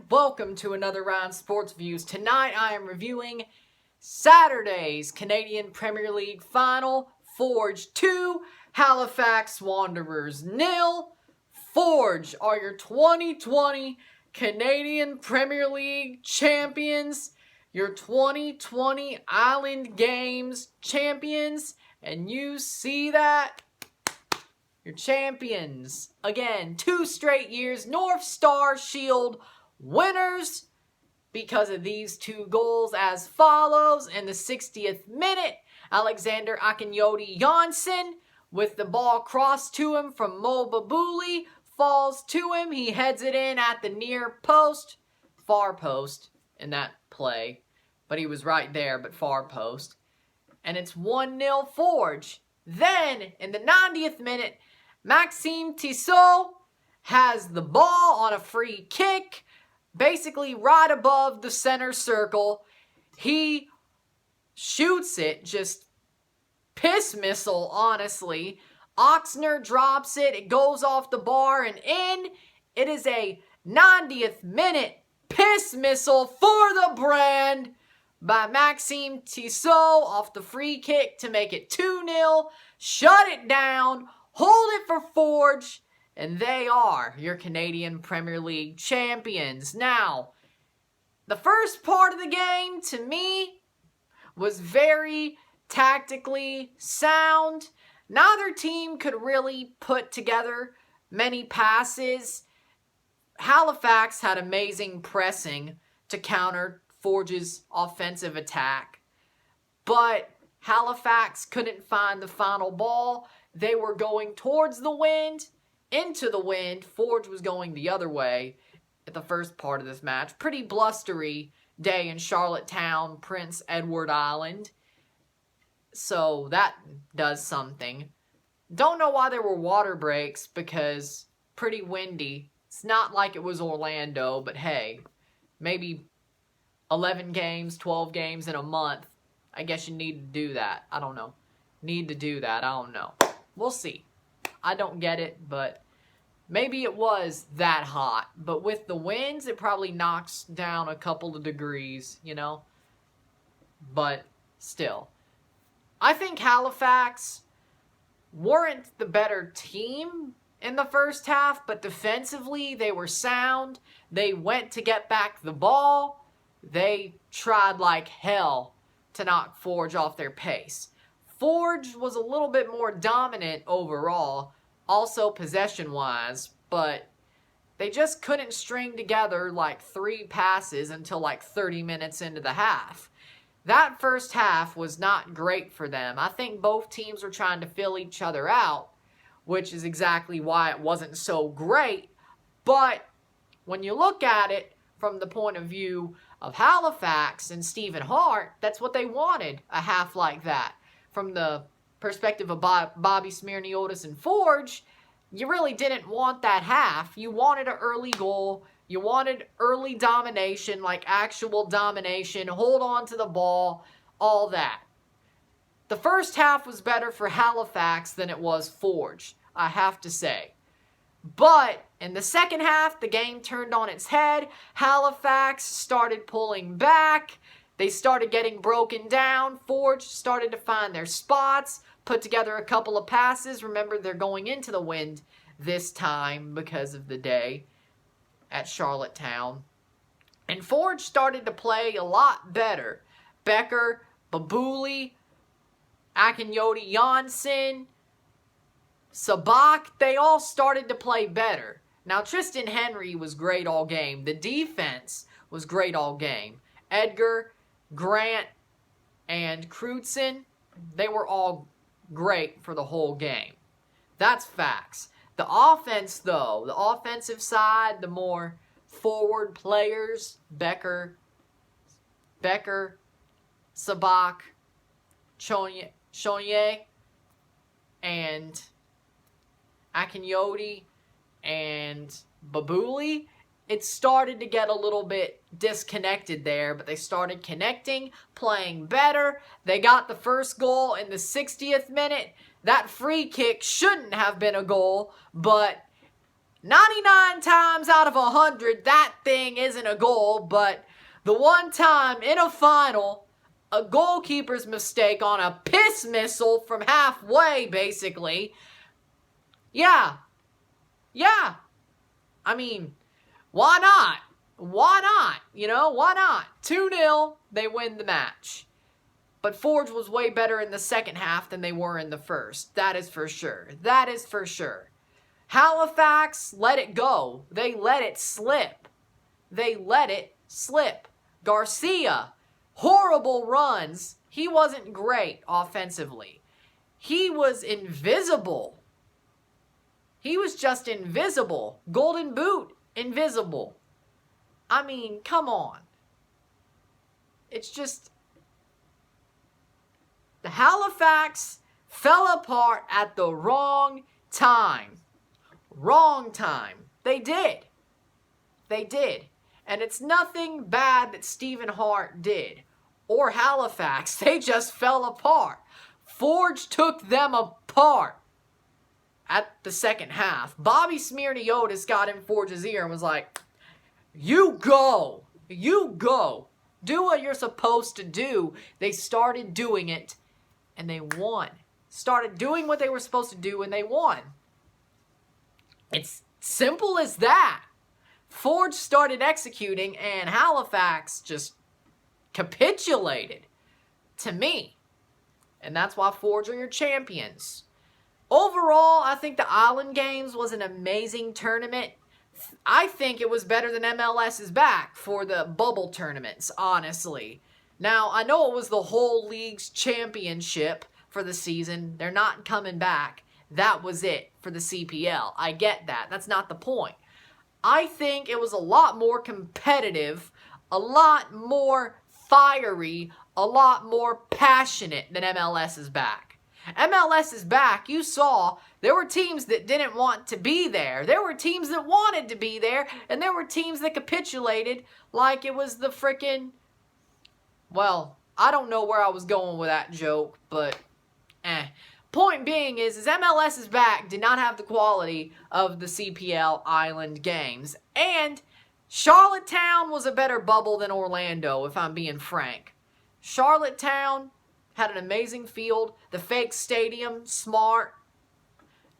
welcome to another round of Sports Views. Tonight I am reviewing Saturday's Canadian Premier League final. Forge 2, Halifax Wanderers 0. Forge are your 2020 Canadian Premier League champions, your 2020 Island Games champions, and you see that? Your champions. Again, 2 straight years, North Star Shield winners because of these 2 goals as follows. In the 60th minute, Alexander Akinyote Janssen with the ball crossed to him from Mo Babuli, falls to him. He heads it in at the near post, far post in that play. But he was right there, but far post. And it's 1-0 Forge. Then, in the 90th minute, Maxime Tissot has the ball on a free kick, basically right above the center circle. He shoots it, just piss missile, honestly. Oxner drops it, it goes off the bar and in. It is a 90th minute piss missile for the brand by Maxime Tissot off the free kick to make it 2-0. Shut it down. Hold it for Forge, and they are your Canadian Premier League champions. Now, the first part of the game, to me, was very tactically sound. Neither team could really put together many passes. Halifax had amazing pressing to counter Forge's offensive attack, but Halifax couldn't find the final ball. They were going towards the wind, into the wind. Forge was going the other way at the first part of this match. Pretty blustery day in Charlottetown, Prince Edward Island. So that does something. Don't know why there were water breaks because pretty windy. It's not like it was Orlando, but hey, maybe 11 games, 12 games in a month. I guess you need to do that. I don't know. Need to do that. I don't know. We'll see. I don't get it, but maybe it was that hot. But with the winds, it probably knocks down a couple of degrees, you know? But still. I think Halifax weren't the better team in the first half, but defensively, they were sound. They went to get back the ball. They tried like hell to knock Forge off their pace. Forge was a little bit more dominant overall, also possession-wise, but they just couldn't string together like 3 passes until like 30 minutes into the half. That first half was not great for them. I think both teams were trying to fill each other out, which is exactly why it wasn't so great. But when you look at it from the point of view of Halifax and Stephen Hart, that's what they wanted, a half like that. From the perspective of Bobby Smirniotis and Forge, you really didn't want that half. You wanted an early goal. You wanted early domination, like actual domination, hold on to the ball, all that. The first half was better for Halifax than it was Forge, I have to say. But in the second half, the game turned on its head. Halifax started pulling back. They started getting broken down. Forge started to find their spots, put together a couple of passes. Remember, they're going into the wind this time because of the day at Charlottetown. And Forge started to play a lot better. Becker, Babuli, Akinyote Janssen, Sabak, they all started to play better. Now, Tristan Henry was great all game. The defense was great all game. Edgar, Grant, and Crutzen, they were all great for the whole game. That's facts. The offense, though, the offensive side, the more forward players, Becker, Sabak, Chonier, and Akinyote, and Babuli, it started to get a little bit disconnected there, but they started connecting, playing better. They got the first goal in the 60th minute. That free kick shouldn't have been a goal, but 99 times out of 100, that thing isn't a goal, but the one time in a final, a goalkeeper's mistake on a piss missile from halfway, basically. Yeah. I mean, why not? Why not? You know, why not? 2-0, they win the match. But Forge was way better in the second half than they were in the first. That is for sure. That is for sure. Halifax let it go. They let it slip. They let it slip. Garcia, horrible runs. He wasn't great offensively. He was invisible. He was just invisible. Golden Boot, invisible. I mean, come on. It's just... the Halifax fell apart at the wrong time. Wrong time. They did. They did. And it's nothing bad that Stephen Hart did. Or Halifax. They just fell apart. Forge took them apart at the second half. Bobby Smirniotis got in Forge's ear and was like, you go. You go. Do what you're supposed to do. They started doing it and they won. Started doing what they were supposed to do and they won. It's simple as that. Forge started executing and Halifax just capitulated to me. And that's why Forge are your champions. Overall, I think the Island Games was an amazing tournament. I think it was better than MLS is back for the bubble tournaments, honestly. Now, I know it was the whole league's championship for the season. They're not coming back. That was it for the CPL. I get that. That's not the point. I think it was a lot more competitive, a lot more fiery, a lot more passionate than MLS is back. MLS is back. You saw there were teams that didn't want to be there. There were teams that wanted to be there, and there were teams that capitulated like it was the frickin'... well, I don't know where I was going with that joke, but Point being is MLS is back did not have the quality of the CPL Island Games. And Charlottetown was a better bubble than Orlando, if I'm being frank. Charlottetown had an amazing field. The fake stadium, smart.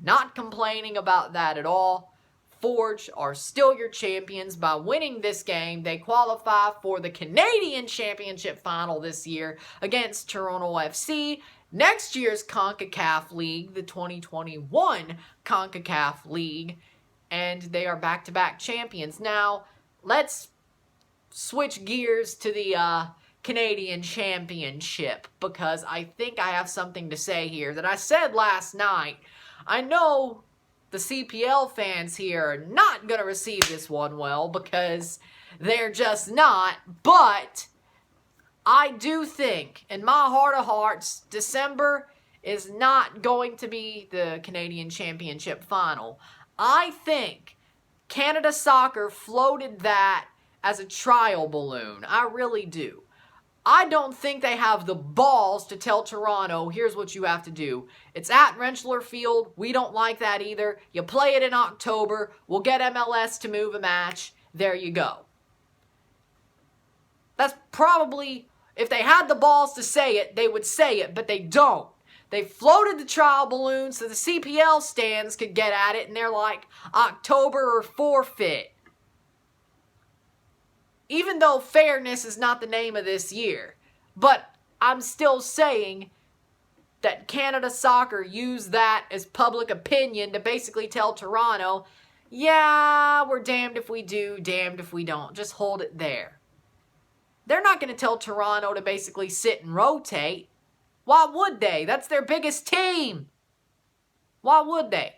Not complaining about that at all. Forge are still your champions by winning this game. They qualify for the Canadian Championship Final this year against Toronto FC. Next year's CONCACAF League, the 2021 CONCACAF League, and they are back-to-back champions. Now, let's switch gears to the Canadian Championship, because I think I have something to say here that I said last night. I know the CPL fans here are not going to receive this one well, because they're just not, but I do think, in my heart of hearts, December is not going to be the Canadian Championship Final. I think Canada Soccer floated that as a trial balloon. I really do. I don't think they have the balls to tell Toronto, here's what you have to do. It's at Rentschler Field. We don't like that either. You play it in October. We'll get MLS to move a match. There you go. That's probably... if they had the balls to say it, they would say it, but they don't. They floated the trial balloon so the CPL stands could get at it, and they're like, October or forfeit. Even though fairness is not the name of this year. But I'm still saying that Canada Soccer used that as public opinion to basically tell Toronto, yeah, we're damned if we do, damned if we don't. Just hold it there. They're not going to tell Toronto to basically sit and rotate. Why would they? That's their biggest team. Why would they?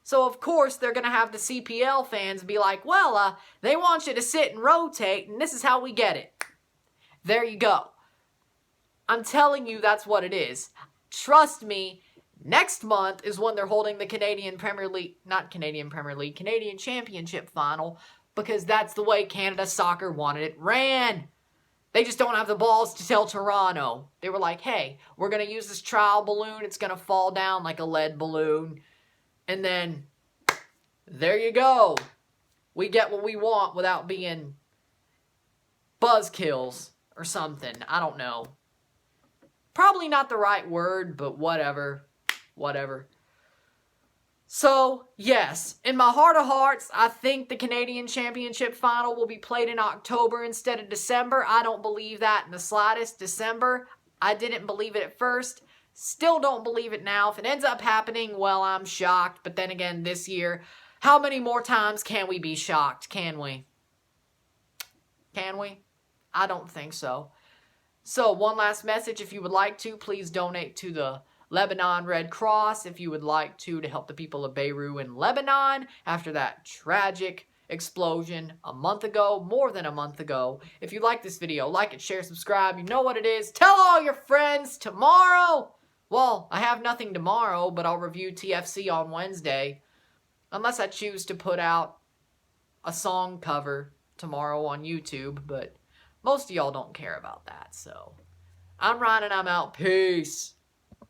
So, of course, they're going to have the CPL fans be like, well, they want you to sit and rotate, and this is how we get it. There you go. I'm telling you that's what it is. Trust me, next month is when they're holding the Canadian Championship Final, because that's the way Canada Soccer wanted it ran. They just don't have the balls to tell Toronto. They were like, hey, we're going to use this trial balloon. It's going to fall down like a lead balloon. And then there you go. We get what we want without being buzzkills or something. I don't know. Probably not the right word, but whatever. Whatever. So, yes, in my heart of hearts, I think the Canadian Championship Final will be played in October instead of December. I don't believe that in the slightest. December, I didn't believe it at first. Still don't believe it now. If it ends up happening, well, I'm shocked. But then again, this year, how many more times can we be shocked? Can we? Can we? I don't think so. So, one last message. If you would like to, please donate to the Lebanon Red Cross if you would like to help the people of Beirut in Lebanon after that tragic explosion a month ago, more than a month ago. If you like this video, like it, share, subscribe. You know what it is. Tell all your friends tomorrow. Well, I have nothing tomorrow, but I'll review TFC on Wednesday. Unless I choose to put out a song cover tomorrow on YouTube, but most of y'all don't care about that, so. I'm Ryan and I'm out. Peace.